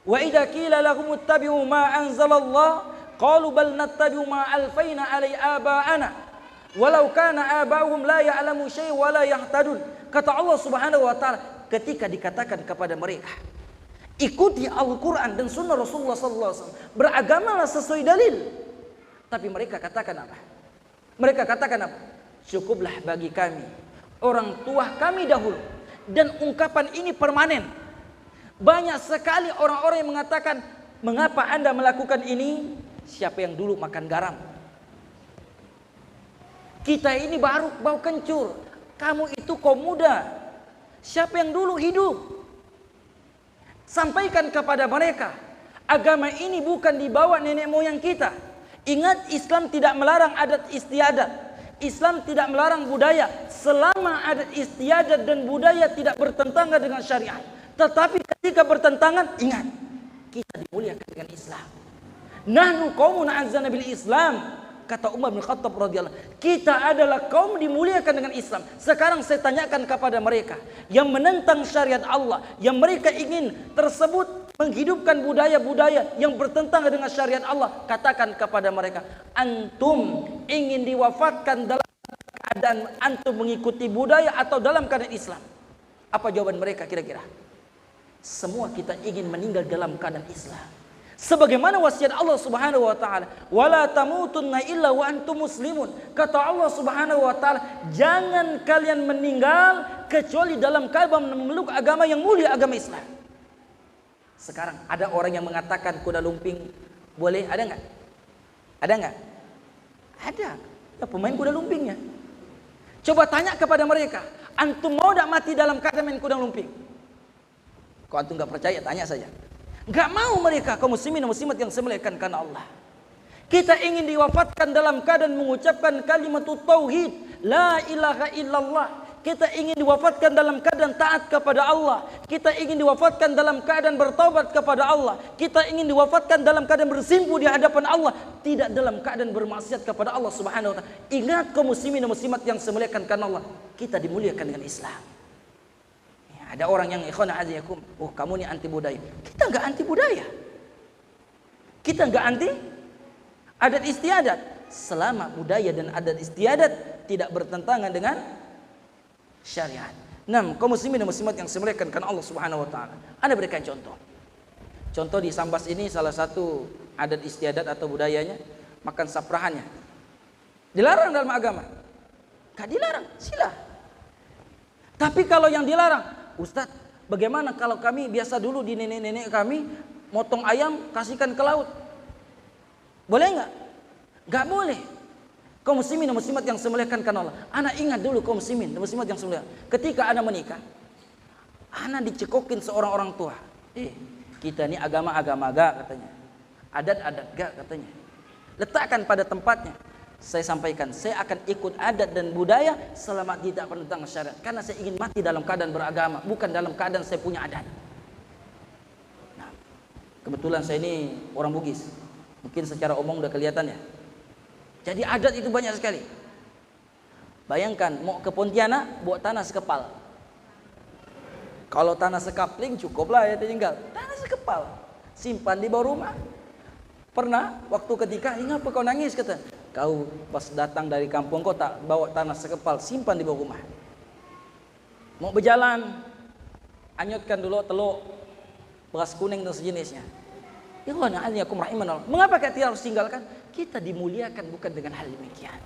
wa idza qila lahum ittabi'u ma anzalallah qalu bal nattabi'u ma alfaina alai aba'ana walau kana aba'uhum la ya'lamu syai' wa la yahtadun. Kata Allah Subhanahu wa taala, ketika dikatakan kepada mereka, ikuti Al-Quran dan sunnah Rasulullah sallallahu alaihi wasallam, beragamalah sesuai dalil, tapi mereka katakan apa? Mereka katakan apa? Cukuplah bagi kami orang tua kami dahulu. Dan ungkapan ini permanen. Banyak sekali orang-orang yang mengatakan, mengapa Anda melakukan ini? Siapa yang dulu makan garam? Kita ini baru bau kencur, kamu itu kaum muda. Siapa yang dulu hidup? Sampaikan kepada mereka, agama ini bukan dibawa nenek moyang kita. Ingat, Islam tidak melarang adat istiadat, Islam tidak melarang budaya, selama adat istiadat dan budaya tidak bertentangan dengan syariat. Tetapi ketika bertentangan, ingat, kita dimuliakan dengan Islam. Nahnu qaumun azzana bil Islam. Kata Umar bin Khattab radhiyallahu, kita adalah kaum dimuliakan dengan Islam. Sekarang saya tanyakan kepada mereka yang menentang syariat Allah, yang mereka ingin tersebut menghidupkan budaya-budaya yang bertentangan dengan syariat Allah, katakan kepada mereka, antum ingin diwafatkan dalam keadaan antum mengikuti budaya atau dalam keadaan Islam? Apa jawaban mereka kira-kira? Semua kita ingin meninggal dalam keadaan Islam. Sebagaimana wasiat Allah Subhanahu wa taala, wala tamutunna illa wa antum muslimun. Kata Allah Subhanahu wa taala, jangan kalian meninggal kecuali dalam keadaan memeluk agama yang mulia, agama Islam. Sekarang ada orang yang mengatakan kuda lumping boleh, ada enggak? Ada enggak? Ada. Ya, pemain kuda lumpingnya. Coba tanya kepada mereka, antum mau enggak mati dalam keadaan main kuda lumping? Kalau antum enggak percaya, tanya saja. Enggak mau mereka, kaum muslimin dan muslimat yang saya muliakan karena Allah. Kita ingin diwafatkan dalam keadaan mengucapkan kalimat tauhid, la ilaha illallah. Kita ingin diwafatkan dalam keadaan taat kepada Allah. Kita ingin diwafatkan dalam keadaan bertobat kepada Allah. Kita ingin diwafatkan dalam keadaan bersimpu di hadapan Allah, tidak dalam keadaan bermaksiat kepada Allah Subhanahu wa taala. Ingat kaum muslimin dan muslimat yang saya muliakan karena Allah, kita dimuliakan dengan Islam. Ya, ada orang yang ikhwan aziyakum, oh kamu ini anti budaya. Kita enggak anti budaya. Kita enggak anti adat istiadat selama budaya dan adat istiadat tidak bertentangan dengan syariat. 6. Kaum muslimin dan muslimat yang saya muliakan karena Allah Subhanahu wa taala. Anda berikan contoh. Contoh di Sambas ini salah satu adat istiadat atau budayanya makan saprahannya. Dilarang dalam agama. Enggak dilarang, sila. Tapi kalau yang dilarang, Ustadz, bagaimana kalau kami biasa dulu di nenek-nenek kami motong ayam kasihkan ke laut? Boleh enggak? Enggak boleh. Kaum muslimin dan muslimat yang saya muliakan karena Allah. Anak ingat dulu kaum muslimin dan muslimat yang saya muliakan. Ketika anak menikah, anak dicekokin seorang orang tua. Kita ini agama-agama gak katanya. Adat-adat gak katanya. Letakkan pada tempatnya. Saya sampaikan, saya akan ikut adat dan budaya selama tidak bertentangan syariat. Karena saya ingin mati dalam keadaan beragama, bukan dalam keadaan saya punya adat. Nah, kebetulan saya ini orang Bugis. Mungkin secara umum udah kelihatan ya. Jadi adat itu banyak sekali. Bayangkan mau ke Pontianak bawa tanah sekepal. Kalau tanah sekapling cukuplah ya tinggal. Tanah sekepal simpan di bawah rumah. Pernah waktu ketika ini apa kau nangis kata. Kau pas datang dari kampung kau tak bawa tanah sekepal simpan di bawah rumah. Mau berjalan anyutkan dulu telur beras kuning dan sejenisnya. Ikhwan a'aziyakum rahimanallah. Mengapa kita harus tinggalkan? Kita dimuliakan bukan dengan hal demikian.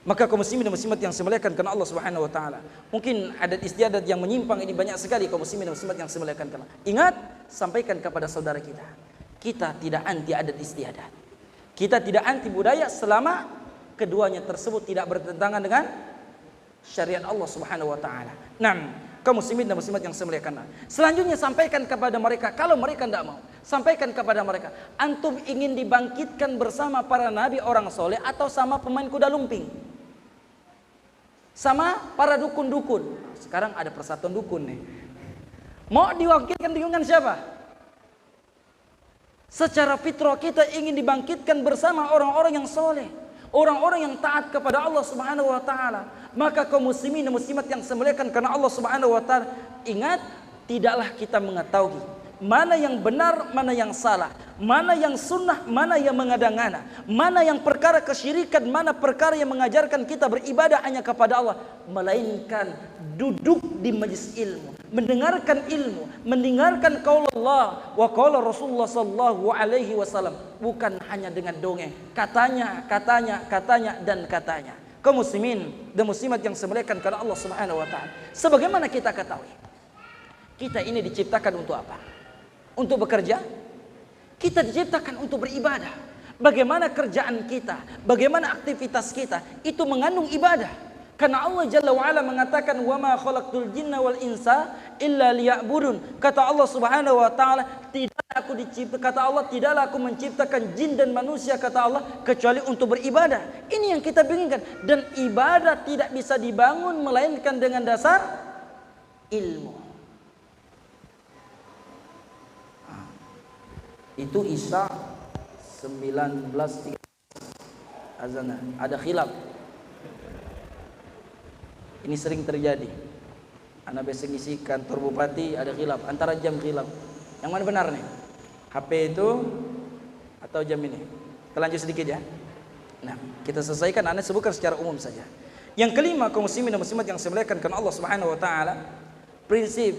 Maka kaum muslimin dan muslimat yang saya muliakan karena Allah Subhanahu wa taala. Mungkin adat istiadat yang menyimpang ini banyak sekali kaum muslimin dan muslimat yang saya muliakan karena. Ingat, sampaikan kepada saudara kita. Kita tidak anti adat istiadat. Kita tidak anti budaya selama keduanya tersebut tidak bertentangan dengan syariat Allah Subhanahu wa taala. 6. Kaum muslimin dan muslimat yang saya muliakan. Selanjutnya sampaikan kepada mereka, kalau mereka tidak mau, sampaikan kepada mereka, antum ingin dibangkitkan bersama para nabi orang soleh atau sama pemain kuda lumping? Sama para dukun-dukun. Sekarang ada persatuan dukun nih. Mau dibangkitkan dengan siapa? Secara fitrah kita ingin dibangkitkan bersama orang-orang yang soleh, orang-orang yang taat kepada Allah Subhanahu wa taala. Maka kaum muslimin dan muslimat yang saya muliakan karena Allah Subhanahu wa taala, ingat, tidaklah kita mengetahui mana yang benar, mana yang salah, mana yang sunnah, mana yang mengada-ngada, mana yang perkara kesyirikan, mana perkara yang mengajarkan kita beribadah hanya kepada Allah, melainkan duduk di majlis ilmu, mendengarkan ilmu, mendengarkan qaul Allah wa qaul Rasulullah sallallahu alaihi wasallam, bukan hanya dengan dongeng, katanya dan katanya. Kaum muslimin dan muslimat yang saya muliakan karena Allah Subhanahu wa taala. Sebagaimana kita ketahui, kita ini diciptakan untuk apa? Untuk bekerja? Kita diciptakan untuk beribadah. Bagaimana kerjaan kita, bagaimana aktivitas kita, itu mengandung ibadah. Karena Allah Jalla wa'ala mengatakan, wa ma khalaqtul jinna wal insa illa liya'budun. Kata Allah Subhanahu wa taala, tidaklah aku menciptakan jin dan manusia, kata Allah, kecuali untuk beribadah. Ini yang kita inginkan. Dan ibadah tidak bisa dibangun melainkan dengan dasar ilmu. Itu Isya 19.30 azan. Ada khilaf. Ini sering terjadi. Anak biasa ngisi kantor bupati ada khilaf, antara jam khilaf. Yang mana benar nih? HP itu atau jam ini? Kita lanjut sedikit ya. Nah, kita selesaikan, Anda sebutkan secara umum saja. Yang kelima, kaum muslimin dan muslimat yang saya muliakan karena Allah Subhanahu wa taala, prinsip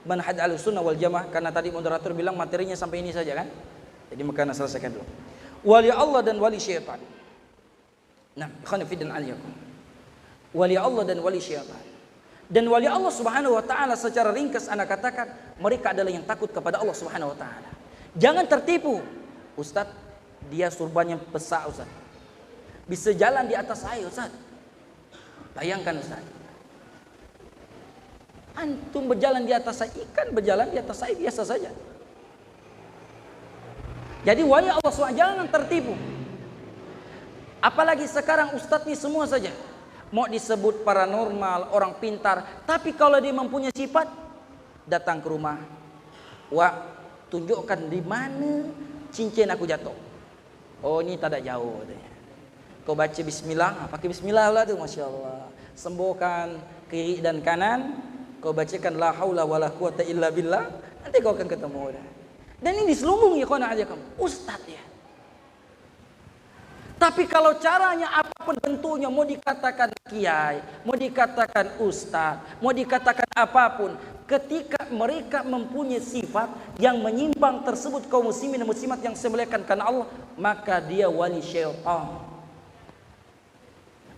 manhaj Ahlussunnah wal Jamaah, karena tadi moderator bilang materinya sampai ini saja kan? Jadi maka Anda selesaikan dulu. Wali Allah dan wali syaitan. Nah, ikhwan fillah aliyakum. Wali Allah dan wali syaitan. Dan wali Allah Subhanahu wa taala secara ringkas anak katakan, mereka adalah yang takut kepada Allah Subhanahu wa taala. Jangan tertipu. Ustaz, dia surbannya besar Ustaz. Bisa jalan di atas air Ustaz. Bayangkan Ustaz. Antum berjalan di atas air, ikan berjalan di atas air biasa saja. Jadi wali Allah SWT jangan tertipu. Apalagi sekarang ustaz ini semua saja mau disebut paranormal, orang pintar, tapi kalau dia mempunyai sifat datang ke rumah. Wak, tunjukkan di mana cincin aku jatuh. Oh, ini tak ada jauh katanya. Kau baca bismillah, pakai bismillah lah tu, Masya Allah. Sembuhkan kiri dan kanan. Kau bacakan la haula wala quwata illa billah. Nanti kau akan ketemu dah. Dan ini diselubung ya kawan aja kamu. Ustaz ya. Tapi kalau caranya apapun bentuknya, mau dikatakan kiai, mau dikatakan ustaz, mau dikatakan apapun, ketika mereka mempunyai sifat yang menyimpang tersebut, kaum muslimin dan muslimat yang saya muliakan karena Allah, maka dia wali syaitan.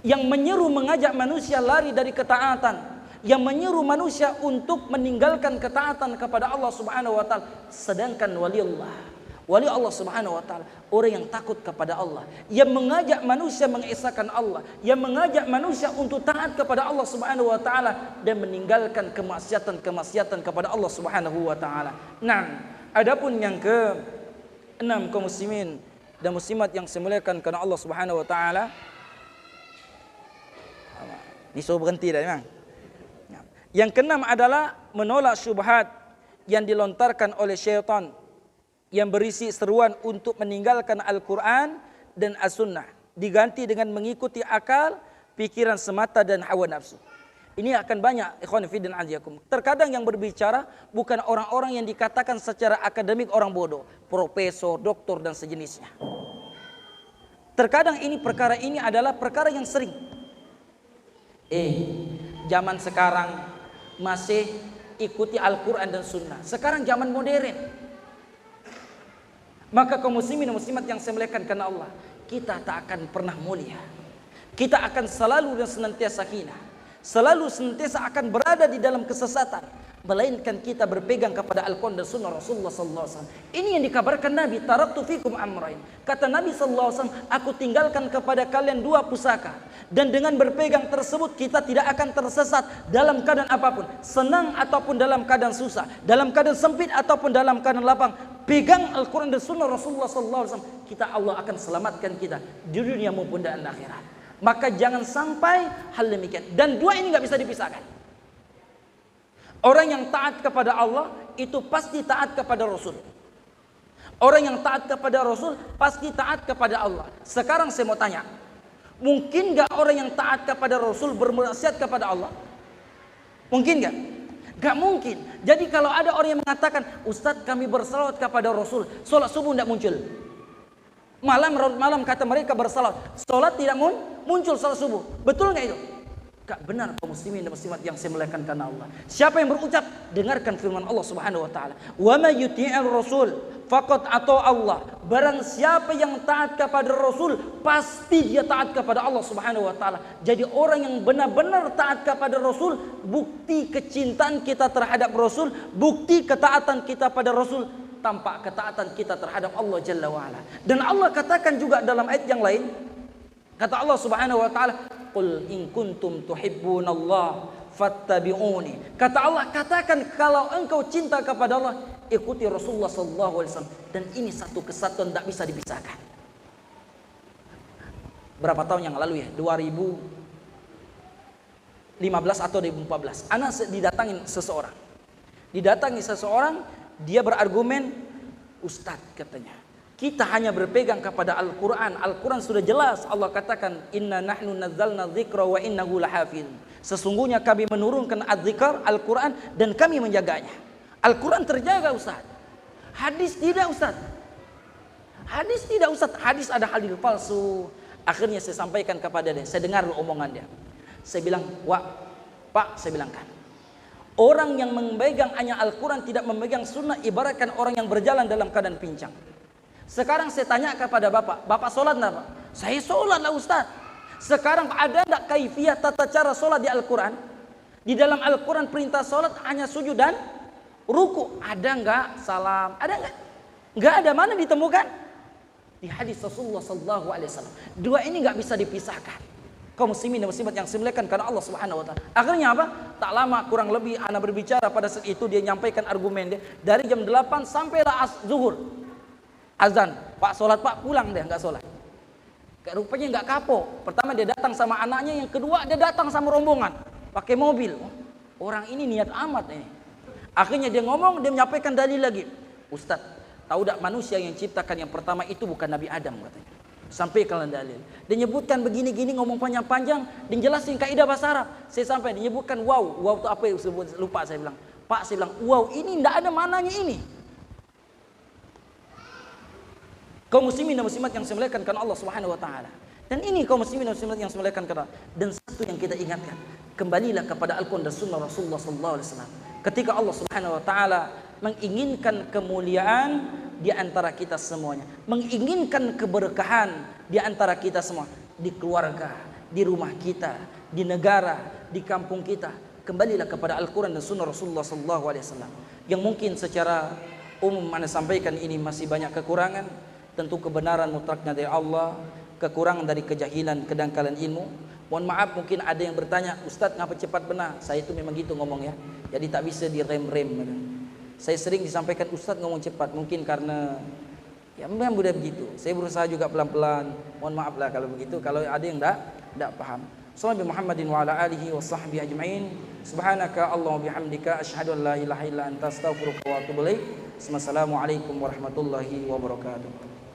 Yang menyeru mengajak manusia lari dari ketaatan, yang menyeru manusia untuk meninggalkan ketaatan kepada Allah Subhanahu wa taala. Sedangkan wali Allah Subhanahu wa taala, orang yang takut kepada Allah, yang mengajak manusia mengesahkan Allah, yang mengajak manusia untuk taat kepada Allah Subhanahu wa taala dan meninggalkan kemaksiatan kepada Allah Subhanahu wa taala. Nah, adapun yang ke-6 kaum muslimin dan muslimat yang saya muliakan karena Allah Subhanahu wa taala, disuruh berhenti dah memang. Yang ke-6 adalah menolak syubhat yang dilontarkan oleh syaitan yang berisi seruan untuk meninggalkan Al-Quran dan As-Sunnah, diganti dengan mengikuti akal, pikiran semata dan hawa nafsu. Ini akan banyak ikhwan fillah dan aziyakum. Terkadang yang berbicara bukan orang-orang yang dikatakan secara akademik orang bodoh, profesor, doktor dan sejenisnya. Terkadang perkara ini adalah perkara yang sering. Zaman sekarang masih ikuti Al-Quran dan Sunnah. Sekarang zaman modern. Maka kaum muslimin dan muslimat yang saya muliakan karena Allah, kita tak akan pernah mulia. Kita akan selalu dan senantiasa hina, selalu senantiasa akan berada di dalam kesesatan, melainkan kita berpegang kepada Al-Quran dan Sunnah Rasulullah SAW. Ini yang dikabarkan Nabi, taraktu fikum amrain. Kata Nabi SAW, aku tinggalkan kepada kalian 2 pusaka. Dan dengan berpegang tersebut kita tidak akan tersesat dalam keadaan apapun, senang ataupun dalam keadaan susah, dalam keadaan sempit ataupun dalam keadaan lapang. Pegang Al-Quran dan Sunnah Rasulullah SAW, kita Allah akan selamatkan kita di dunia maupun di akhirat. Maka jangan sampai hal demikian. Dan 2 ini nggak bisa dipisahkan. Orang yang taat kepada Allah itu pasti taat kepada Rasul. Orang yang taat kepada Rasul pasti taat kepada Allah. Sekarang saya mau tanya, mungkin gak orang yang taat kepada Rasul bermaksiat kepada Allah? Mungkin gak? Gak mungkin. Jadi kalau ada orang yang mengatakan, Ustadz kami bersalawat kepada Rasul, sholat subuh tidak muncul. Malam kata mereka bersalawat, sholat tidak muncul sholat subuh. Betul gak itu? Gak benar kaum muslimin dan muslimat yang saya muliakan karena Allah. Siapa yang berucap, dengarkan firman Allah Subhanahu wa taala, "Wa may yuti'ir rasul faqad ata Allah." Barang siapa yang taat kepada Rasul, pasti dia taat kepada Allah Subhanahu wa taala. Jadi orang yang benar-benar taat kepada Rasul, bukti kecintaan kita terhadap Rasul, bukti ketaatan kita pada Rasul, tampak ketaatan kita terhadap Allah Jalla wa ala. Dan Allah katakan juga dalam ayat yang lain, kata Allah Subhanahu wa taala, "Qul in kuntum tuhibbunallah fattabi'uni." Kata Allah, katakan kalau engkau cinta kepada Allah, ikuti Rasulullah sallallahu alaihi wasallam. Dan ini satu kesatuan tak bisa dipisahkan. Berapa tahun yang lalu ya? 2015 atau 2014. Anak didatangi seseorang, dia berargumen, "Ustadz," katanya, "kita hanya berpegang kepada Al-Quran. Al-Quran sudah jelas Allah katakan, inna nahnu nazzalna dzikra wa innahu lahafidz." Sesungguhnya kami menurunkan adzikr Al-Quran dan kami menjaganya. Al-Quran terjaga Ustaz. Hadis tidak Ustaz. Hadis ada hadis palsu. Akhirnya saya sampaikan kepada dia. Saya dengar omongan dia. Saya bilang, Pak, saya bilangkan, orang yang memegang hanya Al-Quran tidak memegang sunnah, ibaratkan orang yang berjalan dalam keadaan pincang. Sekarang saya tanya kepada Bapak sholat enggak Pak? Saya sholat lah Ustaz. Sekarang ada enggak kaifiyah tata cara sholat di Al-Quran? Di dalam Al-Quran perintah sholat hanya sujud dan ruku. Ada enggak salam? Ada enggak? Enggak ada. Mana ditemukan? Di hadis Rasulullah sallallahu alaihi wasallam. 2 ini enggak bisa dipisahkan. Kaum muslimin dan muslimat yang dimuliakan karena Allah Subhanahu wa taala. Akhirnya apa? Tak lama kurang lebih ana berbicara pada saat itu, dia nyampaikan argumen dia dari jam 8 sampailah zuhur. Azan, Pak sholat Pak, pulang deh nggak sholat. Rupanya nggak kapok. Pertama dia datang sama anaknya, yang kedua dia datang sama rombongan pakai mobil. Orang ini niat amat ini. Akhirnya dia ngomong, dia menyampaikan dalil lagi. Ustaz, tahu tak manusia yang ciptakan yang pertama itu bukan Nabi Adam katanya. Sampaikan dalil. Dia nyebutkan begini-gini, ngomong panjang-panjang, dia jelasin kaidah bahasa Arab. Saya sampai dia nyebutkan wow. Wow itu apa? Lupa saya bilang. Pak, saya bilang, wow ini tidak ada mananya ini. Kaum muslimin dan muslimat yang saya muliakan karena Allah Subhanahu wa taala. Dan ini kaum muslimin dan muslimat yang saya muliakan karena, dan satu yang kita ingatkan, kembalilah kepada Al-Quran dan Sunnah Rasulullah sallallahu alaihi wasallam. Ketika Allah Subhanahu wa taala menginginkan kemuliaan di antara kita semuanya, menginginkan keberkahan di antara kita semua, di keluarga, di rumah kita, di negara, di kampung kita, kembalilah kepada Al-Quran dan Sunnah Rasulullah sallallahu alaihi wasallam. Yang mungkin secara umum Anda sampaikan ini masih banyak kekurangan, tentu kebenaran mutlaknya dari Allah, kekurangan dari kejahilan, kedangkalan ilmu. Mohon maaf, mungkin ada yang bertanya, Ustadz ngapa cepat benar? Saya itu memang gitu ngomong ya, jadi tak bisa direm-rem. Saya sering disampaikan Ustadz ngomong cepat, mungkin karena ya memang mudah begitu. Saya berusaha juga pelan-pelan. Mohon maaf lah kalau begitu, kalau ada yang tidak paham. Sallallahu Muhammadin wa ala alihi wa sahbihi ajma'in. Subhanaka Allahumma bihamdika asyhadu an la ilaha illa anta astaghfiruka wa atubu ilaik. Wassalamualaikum warahmatullahi wabarakatuh.